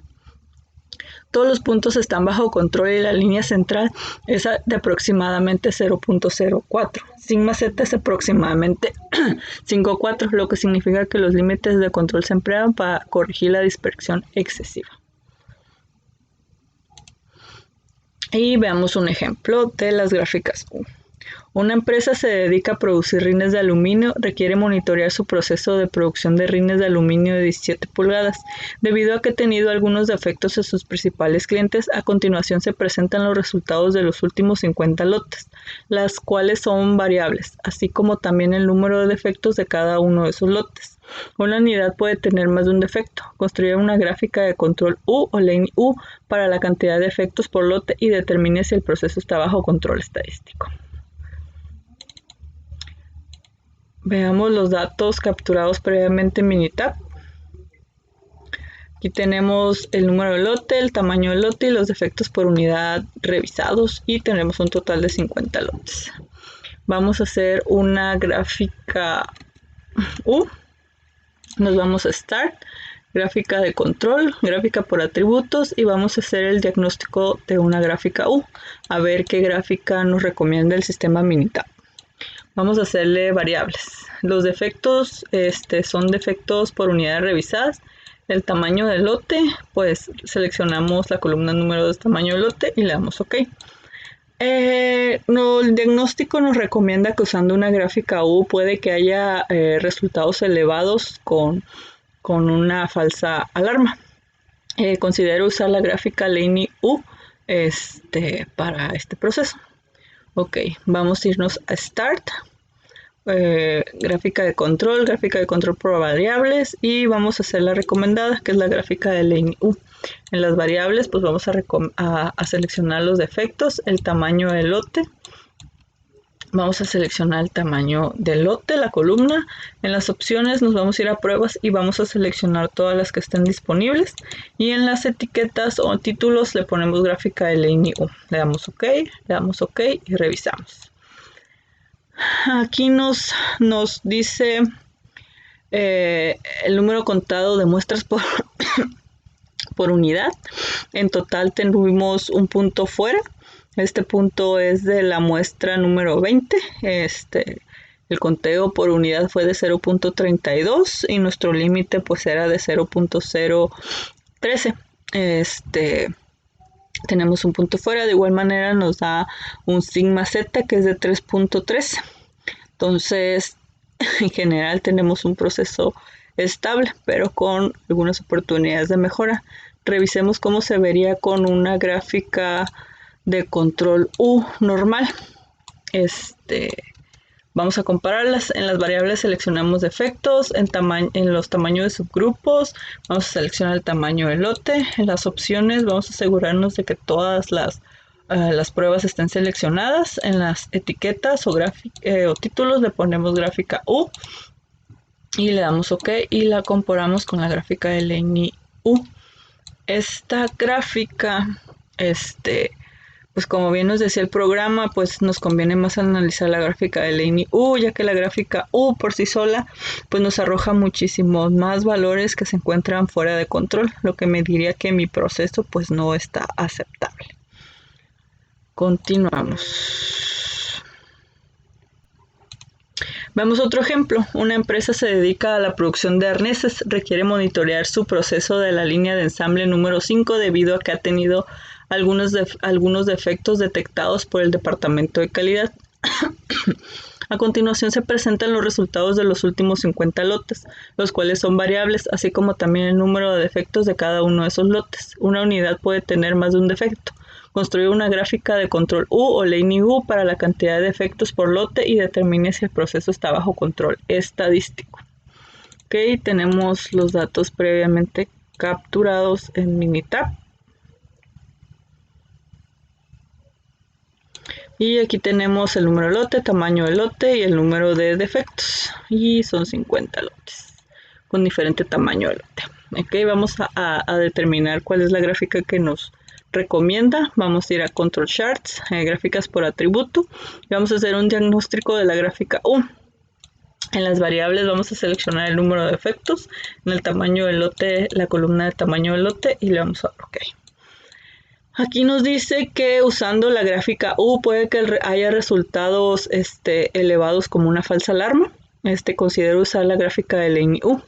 Todos los puntos están bajo control y la línea central es de aproximadamente 0.04. Sigma z es aproximadamente 5.4, lo que significa que los límites de control se emplean para corregir la dispersión excesiva. Y veamos un ejemplo de las gráficas U. Una empresa se dedica a producir rines de aluminio, requiere monitorear su proceso de producción de rines de aluminio de 17 pulgadas. Debido a que ha tenido algunos defectos en sus principales clientes, a continuación se presentan los resultados de los últimos 50 lotes, las cuales son variables, así como también el número de defectos de cada uno de esos lotes. Una unidad puede tener más de un defecto. Construya una gráfica de control U o Laney U para la cantidad de defectos por lote y determine si el proceso está bajo control estadístico. Veamos los datos capturados previamente en Minitab. Aquí tenemos el número del lote, el tamaño del lote y los defectos por unidad revisados y tenemos un total de 50 lotes. Vamos a hacer una gráfica U. Nos vamos a Start gráfica de control, gráfica por atributos y vamos a hacer el diagnóstico de una gráfica U. A ver qué gráfica nos recomienda el sistema Minitab. Vamos a hacerle variables. Los defectos son defectos por unidades revisadas. El tamaño del lote, pues seleccionamos la columna número 2, tamaño del lote y le damos OK. El diagnóstico nos recomienda que usando una gráfica U puede que haya resultados elevados con una falsa alarma. Considero usar la gráfica Laney U para este proceso. Ok, vamos a irnos a Start, gráfica de control por variables y vamos a hacer la recomendada, que es la gráfica de Laney U. En las variables pues vamos a seleccionar los defectos, el tamaño del lote. Vamos a seleccionar el tamaño del lote, la columna. En las opciones nos vamos a ir a pruebas y vamos a seleccionar todas las que estén disponibles. Y en las etiquetas o títulos le ponemos gráfica de Laney U. Le damos OK y revisamos. Aquí nos dice el número contado de muestras por unidad. En total tuvimos un punto fuera. Este punto es de la muestra número 20. El conteo por unidad fue de 0.32 y nuestro límite pues era de 0.013. Tenemos un punto fuera. De igual manera nos da un sigma z que es de 3.3. Entonces en general tenemos un proceso estable, pero con algunas oportunidades de mejora. Revisemos cómo se vería con una gráfica de control U normal. Vamos a compararlas. En las variables seleccionamos defectos, en los tamaños de subgrupos vamos a seleccionar el tamaño del lote. En las opciones vamos a asegurarnos de que todas las pruebas estén seleccionadas. En las etiquetas o títulos le ponemos gráfica U y le damos OK y la comparamos con la gráfica de Laney U. Esta gráfica, pues como bien nos decía el programa, pues nos conviene más analizar la gráfica de Laney U, ya que la gráfica U por sí sola pues nos arroja muchísimos más valores que se encuentran fuera de control, lo que me diría que mi proceso pues no está aceptable. Continuamos. Vemos otro ejemplo. Una empresa se dedica a la producción de arneses, requiere monitorear su proceso de la línea de ensamble número 5 debido a que ha tenido algunos defectos detectados por el departamento de calidad. A continuación se presentan los resultados de los últimos 50 lotes, los cuales son variables, así como también el número de defectos de cada uno de esos lotes. Una unidad puede tener más de un defecto. Construye una gráfica de control U o Laney U para la cantidad de defectos por lote y determine si el proceso está bajo control estadístico. Ok, tenemos los datos previamente capturados en Minitab. Y aquí tenemos el número de lote, tamaño de lote y el número de defectos. Y son 50 lotes con diferente tamaño de lote. Ok, vamos a determinar cuál es la gráfica que nos recomienda. Vamos a ir a Control Charts, gráficas por atributo. Y vamos a hacer un diagnóstico de la gráfica U. En las variables vamos a seleccionar el número de defectos. En el tamaño del lote, la columna de tamaño del lote y le vamos a dar OK. Aquí nos dice que usando la gráfica U puede que haya resultados elevados como una falsa alarma. Considero usar la gráfica de Laney U.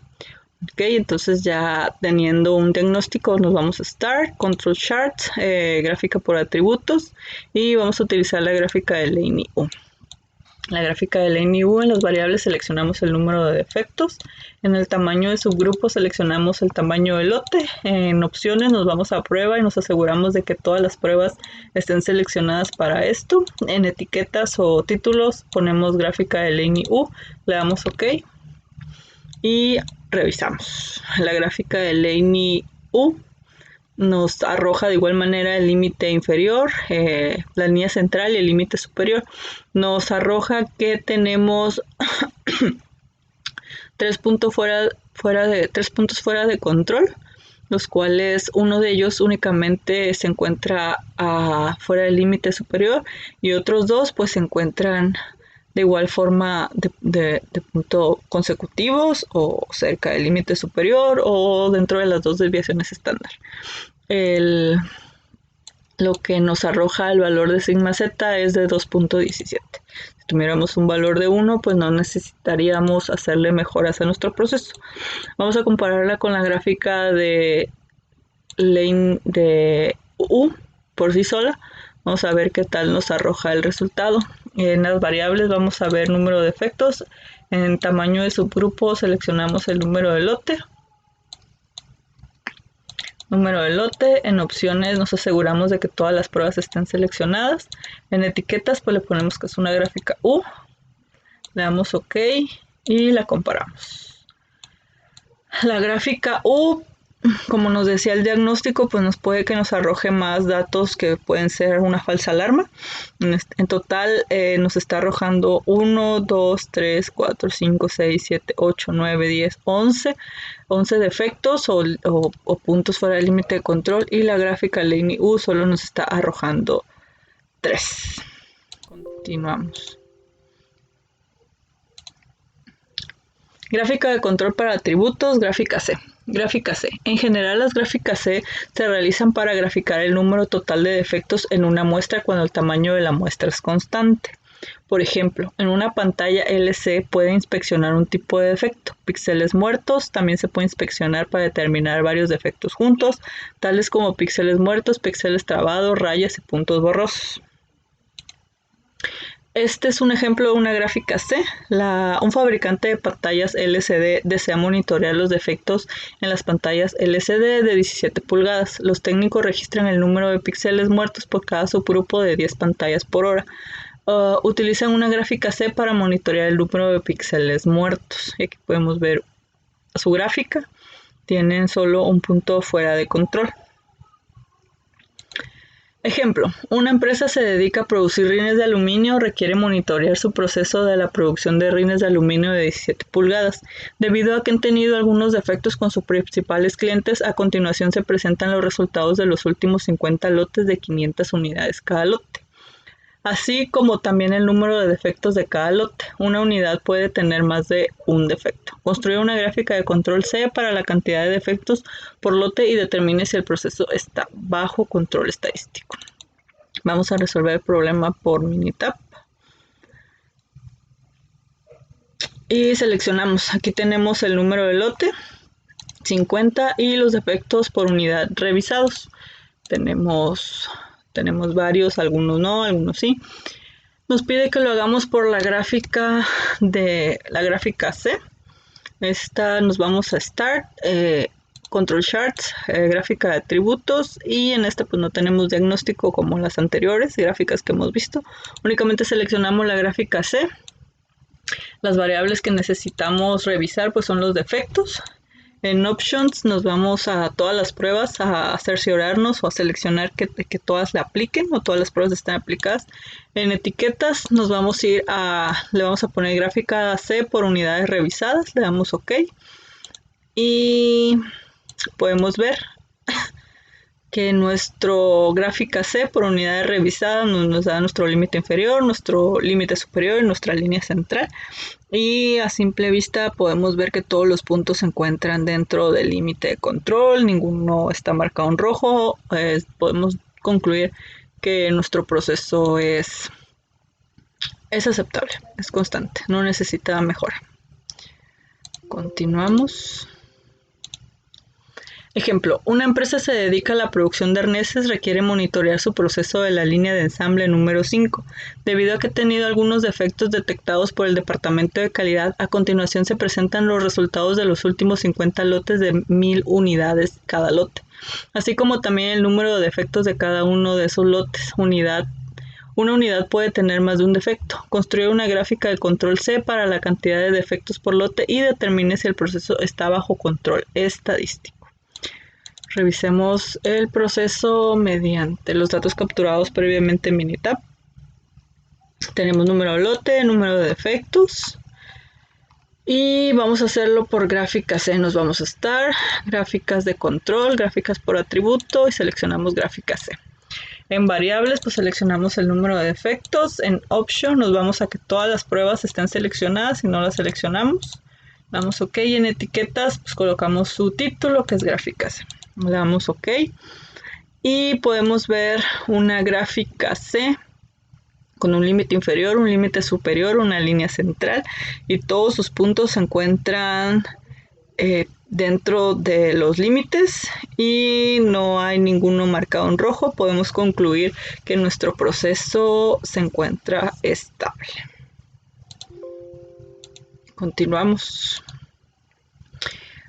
Ok, entonces ya teniendo un diagnóstico nos vamos a Start, Control Charts, gráfica por atributos y vamos a utilizar la gráfica de Laney U. La gráfica de Laney U, en las variables seleccionamos el número de defectos. En el tamaño de subgrupo seleccionamos el tamaño del lote. En opciones nos vamos a prueba y nos aseguramos de que todas las pruebas estén seleccionadas para esto. En etiquetas o títulos ponemos gráfica de Laney U, le damos OK y revisamos. La gráfica de Laney U nos arroja de igual manera el límite inferior, la línea central y el límite superior. Nos arroja que tenemos 3 puntos fuera de control, los cuales uno de ellos únicamente se encuentra fuera del límite superior y otros dos pues se encuentran de igual forma de punto consecutivos o cerca del límite superior o dentro de las dos desviaciones estándar. Lo que nos arroja el valor de sigma z es de 2.17. Si tuviéramos un valor de 1, pues no necesitaríamos hacerle mejoras a nuestro proceso. Vamos a compararla con la gráfica de U por sí sola. Vamos a ver qué tal nos arroja el resultado. En las variables vamos a ver número de efectos. En tamaño de subgrupo seleccionamos el número de lote. En opciones nos aseguramos de que todas las pruebas estén seleccionadas. En etiquetas pues le ponemos que es una gráfica U. Le damos OK y la comparamos. La gráfica U, como nos decía el diagnóstico, pues nos puede que nos arroje más datos que pueden ser una falsa alarma. En total nos está arrojando 1, 2, 3, 4, 5, 6, 7, 8, 9, 10, 11 defectos o puntos fuera del límite de control, y la gráfica Laney U solo nos está arrojando 3. Continuamos. Gráfica de control para atributos, gráfica C. Gráfica C. En general, las gráficas C se realizan para graficar el número total de defectos en una muestra cuando el tamaño de la muestra es constante. Por ejemplo, en una pantalla LC puede inspeccionar un tipo de defecto. Píxeles muertos también se puede inspeccionar para determinar varios defectos juntos, tales como píxeles muertos, píxeles trabados, rayas y puntos borrosos. Este es un ejemplo de una gráfica C. Un fabricante de pantallas LCD desea monitorear los defectos en las pantallas LCD de 17 pulgadas. Los técnicos registran el número de píxeles muertos por cada subgrupo de 10 pantallas por hora. Utilizan una gráfica C para monitorear el número de píxeles muertos. Y aquí podemos ver su gráfica. Tienen solo un punto fuera de control. Ejemplo, una empresa se dedica a producir rines de aluminio, requiere monitorear su proceso de la producción de rines de aluminio de 17 pulgadas. Debido a que han tenido algunos defectos con sus principales clientes, a continuación se presentan los resultados de los últimos 50 lotes de 500 unidades cada lote, así como también el número de defectos de cada lote. Una unidad puede tener más de un defecto. Construye una gráfica de control C para la cantidad de defectos por lote y determine si el proceso está bajo control estadístico. Vamos a resolver el problema por Minitab. Y seleccionamos. Aquí tenemos el número de lote, 50, y los defectos por unidad revisados. Tenemos varios, algunos no, algunos sí. Nos pide que lo hagamos por la gráfica C. Esta nos vamos a Start, Control Charts, gráfica de atributos, y en esta pues no tenemos diagnóstico como las anteriores gráficas que hemos visto. Únicamente seleccionamos la gráfica C. Las variables que necesitamos revisar pues son los defectos. En Options nos vamos a todas las pruebas a cerciorarnos o a seleccionar que todas le apliquen o todas las pruebas están aplicadas. En Etiquetas nos vamos a ir le vamos a poner gráfica C por unidades revisadas, le damos OK. Y podemos ver que nuestro gráfica C por unidades revisadas nos da nuestro límite inferior, nuestro límite superior y nuestra línea central. Y a simple vista podemos ver que todos los puntos se encuentran dentro del límite de control, ninguno está marcado en rojo. Podemos concluir que nuestro proceso es aceptable, es constante, no necesita mejora. Continuamos. Ejemplo, una empresa se dedica a la producción de arneses, requiere monitorear su proceso de la línea de ensamble número 5. Debido a que ha tenido algunos defectos detectados por el departamento de calidad, a continuación se presentan los resultados de los últimos 50 lotes de 1000 unidades cada lote, así como también el número de defectos de cada uno de esos lotes. Una unidad puede tener más de un defecto. Construye una gráfica de control C para la cantidad de defectos por lote y determine si el proceso está bajo control estadístico. Revisemos el proceso mediante los datos capturados previamente en Minitab. Tenemos número de lote, número de defectos. Y vamos a hacerlo por gráfica C. Nos vamos a Start, gráficas de control, gráficas por atributo y seleccionamos gráfica C. En variables, pues seleccionamos el número de defectos. En option nos vamos a que todas las pruebas estén seleccionadas y no las seleccionamos. Damos OK. En etiquetas, pues colocamos su título, que es gráficas. Le damos OK. Y podemos ver una gráfica C con un límite inferior, un límite superior, una línea central, y todos sus puntos se encuentran dentro de los límites y no hay ninguno marcado en rojo. Podemos concluir que nuestro proceso se encuentra estable. Continuamos.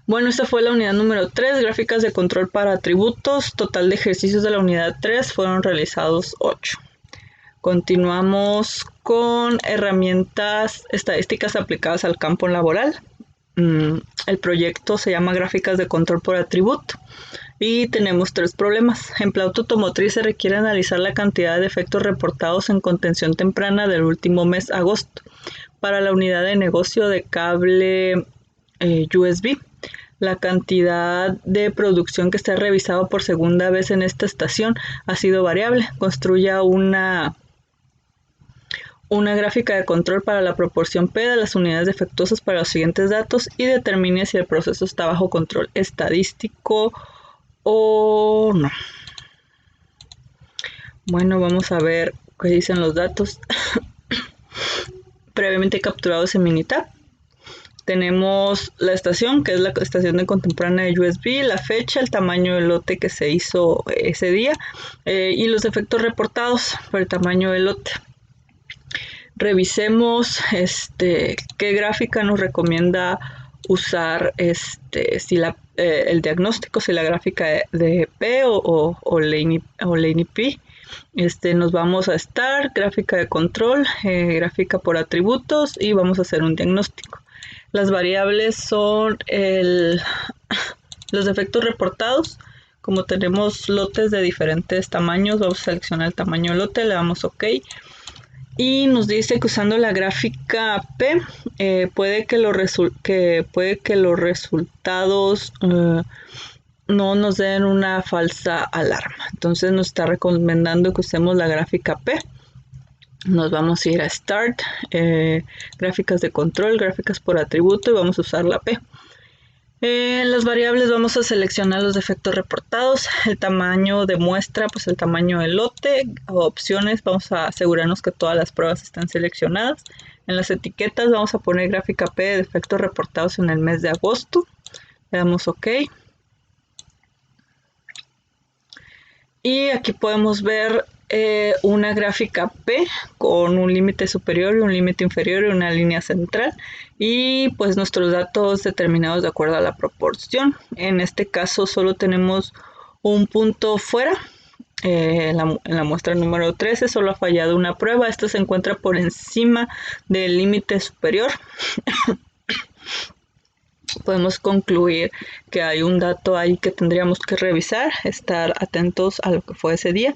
Bueno, esta fue la unidad número 3, gráficas de control para atributos. Total de ejercicios de la unidad 3 fueron realizados 8. Continuamos con herramientas estadísticas aplicadas al campo laboral. El proyecto se llama Gráficas de control por atributo y tenemos 3 problemas. En Plauto Automotriz se requiere analizar la cantidad de defectos reportados en contención temprana del último mes, agosto, para la unidad de negocio de cable USB. La cantidad de producción que está revisado por segunda vez en esta estación ha sido variable. Construya una gráfica de control para la proporción P de las unidades defectuosas para los siguientes datos y determine si el proceso está bajo control estadístico o no. Bueno, vamos a ver qué dicen los datos previamente capturados en Minitab. Tenemos la estación, que es la estación de contemporánea de USB, la fecha, el tamaño del lote que se hizo ese día y los defectos reportados por el tamaño del lote. Revisemos qué gráfica nos recomienda usar si el diagnóstico, si la gráfica de P o Laney P. Nos vamos a Start, gráfica de control, gráfica por atributos y vamos a hacer un diagnóstico. Las variables son los defectos reportados. Como tenemos lotes de diferentes tamaños, vamos a seleccionar el tamaño del lote, le damos OK. Y nos dice que usando la gráfica P puede que los resultados no nos den una falsa alarma. Entonces nos está recomendando que usemos la gráfica P. Nos vamos a ir a Start, gráficas de control, gráficas por atributo y vamos a usar la P. En las variables vamos a seleccionar los defectos reportados, el tamaño de muestra, pues el tamaño del lote, opciones, vamos a asegurarnos que todas las pruebas están seleccionadas. En las etiquetas vamos a poner gráfica P de defectos reportados en el mes de agosto, le damos OK. Y aquí podemos ver una gráfica P con un límite superior y un límite inferior y una línea central y pues nuestros datos determinados de acuerdo a la proporción. En este caso solo tenemos un punto fuera. En la muestra número 13 solo ha fallado una prueba. Esta se encuentra por encima del límite superior. Podemos concluir que hay un dato ahí que tendríamos que revisar, estar atentos a lo que fue ese día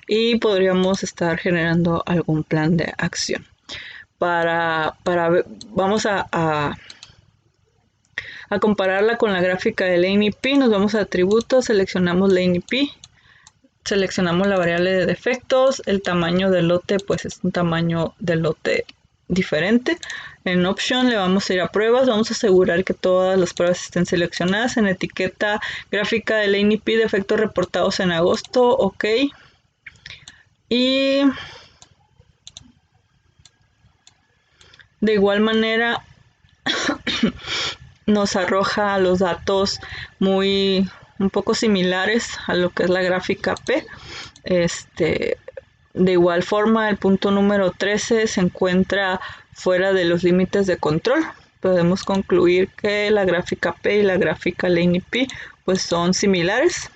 y podríamos estar generando algún plan de acción. Vamos a compararla con la gráfica de Laney P. Nos vamos a atributos, seleccionamos Laney P, seleccionamos la variable de defectos, el tamaño del lote pues es un tamaño del lote diferente. En option le vamos a ir a pruebas, vamos a asegurar que todas las pruebas estén seleccionadas. En etiqueta gráfica de Laney P, defectos reportados en agosto, OK. Y de igual manera nos arroja los datos un poco similares a lo que es la gráfica P. De igual forma, el punto número 13 se encuentra fuera de los límites de control. Podemos concluir que la gráfica P y la gráfica Laney P pues son similares,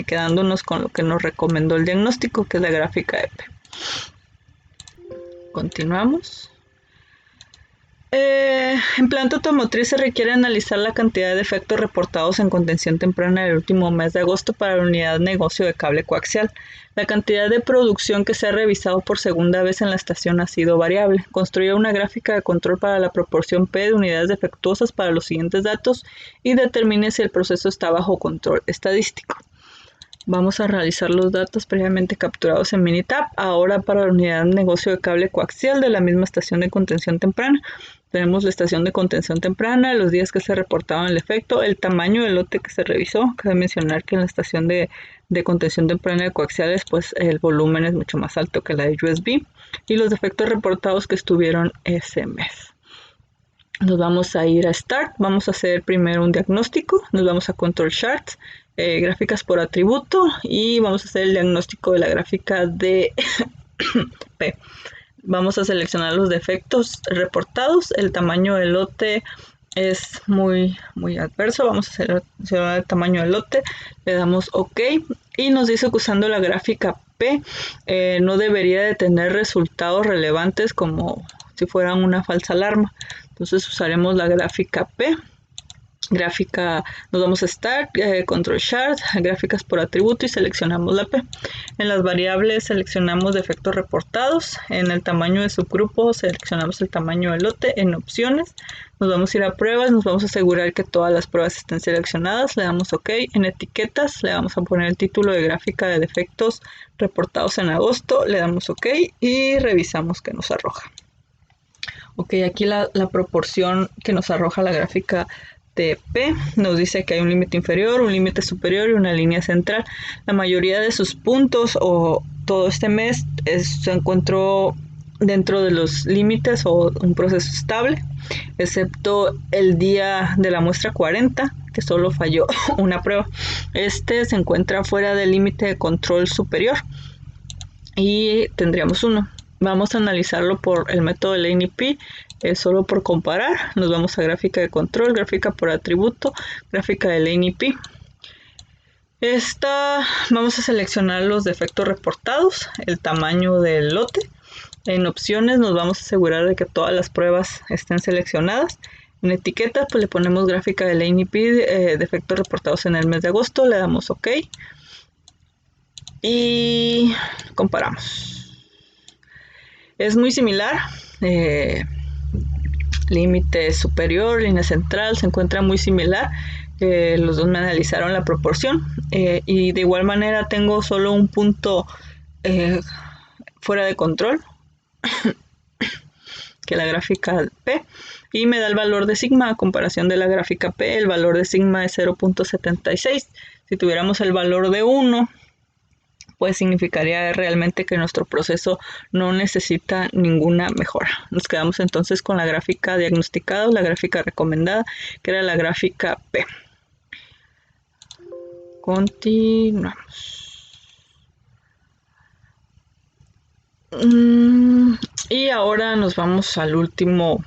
quedándonos con lo que nos recomendó el diagnóstico, que es la gráfica de P. Continuamos. En planta automotriz se requiere analizar la cantidad de defectos reportados en contención temprana del último mes de agosto para la unidad de negocio de cable coaxial. La cantidad de producción que se ha revisado por segunda vez en la estación ha sido variable. Construya una gráfica de control para la proporción P de unidades defectuosas para los siguientes datos y determine si el proceso está bajo control estadístico. Vamos a realizar los datos previamente capturados en Minitab, ahora para la unidad de negocio de cable coaxial de la misma estación de contención temprana. Tenemos la estación de contención temprana, los días que se reportaban el efecto, el tamaño del lote que se revisó. Cabe mencionar que en la estación de contención temprana de coaxiales, pues el volumen es mucho más alto que la de USB, y los defectos reportados que estuvieron ese mes. Nos vamos a ir a Start, vamos a hacer primero un diagnóstico, nos vamos a Control Charts, gráficas por atributo, y vamos a hacer el diagnóstico de la gráfica de P. Vamos a seleccionar los defectos reportados, el tamaño del lote es muy adverso, vamos a seleccionar el tamaño del lote, le damos OK y nos dice que usando la gráfica P no debería de tener resultados relevantes como si fueran una falsa alarma. Entonces usaremos la gráfica P. Gráfica, nos vamos a Start, Control Chart, gráficas por atributo y seleccionamos la P. En las variables seleccionamos defectos reportados, en el tamaño de subgrupo seleccionamos el tamaño del lote, en opciones nos vamos a ir a pruebas, nos vamos a asegurar que todas las pruebas estén seleccionadas, le damos OK, en etiquetas le vamos a poner el título de gráfica de defectos reportados en agosto, le damos OK y revisamos que nos arroja. Ok, aquí la proporción que nos arroja la gráfica de P nos dice que hay un límite inferior, un límite superior y una línea central. La mayoría de sus puntos o todo este mes se encontró dentro de los límites o un proceso estable, excepto el día de la muestra 40, que solo falló una prueba. Este se encuentra fuera del límite de control superior y tendríamos uno. Vamos a analizarlo por el método del NP, solo por comparar. Nos vamos a gráfica de control, gráfica por atributo, gráfica del NP. Vamos a seleccionar los defectos reportados, el tamaño del lote. En opciones nos vamos a asegurar de que todas las pruebas estén seleccionadas. En etiquetas pues le ponemos gráfica del NP, defectos reportados en el mes de agosto, le damos OK y comparamos. Es muy similar, límite superior, línea central, se encuentra muy similar. Los dos me analizaron la proporción y de igual manera tengo solo un punto fuera de control que la gráfica P, y me da el valor de sigma a comparación de la gráfica P. El valor de sigma es 0.76. Si tuviéramos el valor de 1, pues significaría realmente que nuestro proceso no necesita ninguna mejora. Nos quedamos entonces con la gráfica diagnosticada, la gráfica recomendada, que era la gráfica P. Continuamos. Y ahora nos vamos al último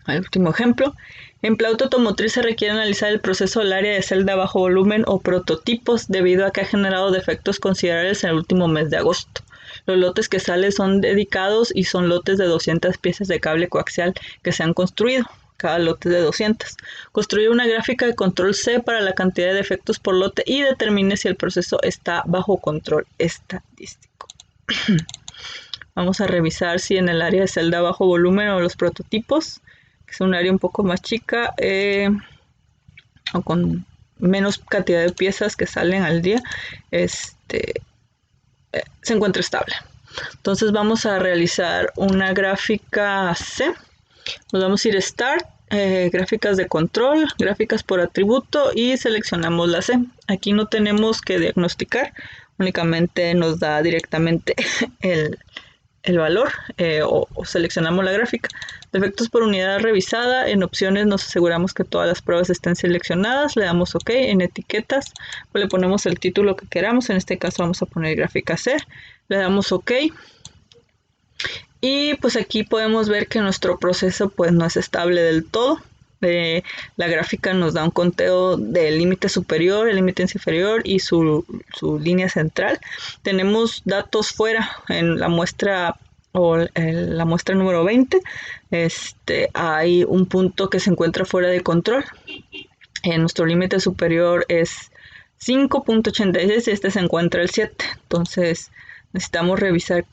ejemplo. En Plauto Automotriz se requiere analizar el proceso del área de celda bajo volumen o prototipos debido a que ha generado defectos considerables en el último mes de agosto. Los lotes que salen son dedicados y son lotes de 200 piezas de cable coaxial que se han construido. Cada lote de 200. Construye una gráfica de control C para la cantidad de defectos por lote y determine si el proceso está bajo control estadístico. Vamos a revisar si en el área de celda bajo volumen o los prototipos, que es un área un poco más chica o con menos cantidad de piezas que salen al día, se encuentra estable. Entonces vamos a realizar una gráfica C. Nos vamos a ir a Start, gráficas de control, gráficas por atributo y seleccionamos la C. Aquí no tenemos que diagnosticar, únicamente nos da directamente el valor o seleccionamos la gráfica. Defectos por unidad revisada, en opciones nos aseguramos que todas las pruebas estén seleccionadas, le damos OK, en etiquetas pues le ponemos el título que queramos, en este caso vamos a poner gráfica C, le damos OK y pues aquí podemos ver que nuestro proceso pues no es estable del todo. La gráfica nos da un conteo del límite superior, el límite inferior y su línea central. Tenemos datos fuera en la muestra o la muestra número 20. Hay un punto que se encuentra fuera de control. Nuestro límite superior es 5.86 y se encuentra el 7. Entonces necesitamos revisar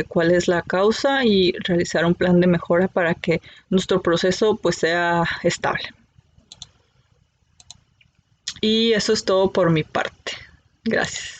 cuál es la causa y realizar un plan de mejora para que nuestro proceso pues sea estable. Y eso es todo por mi parte. Gracias.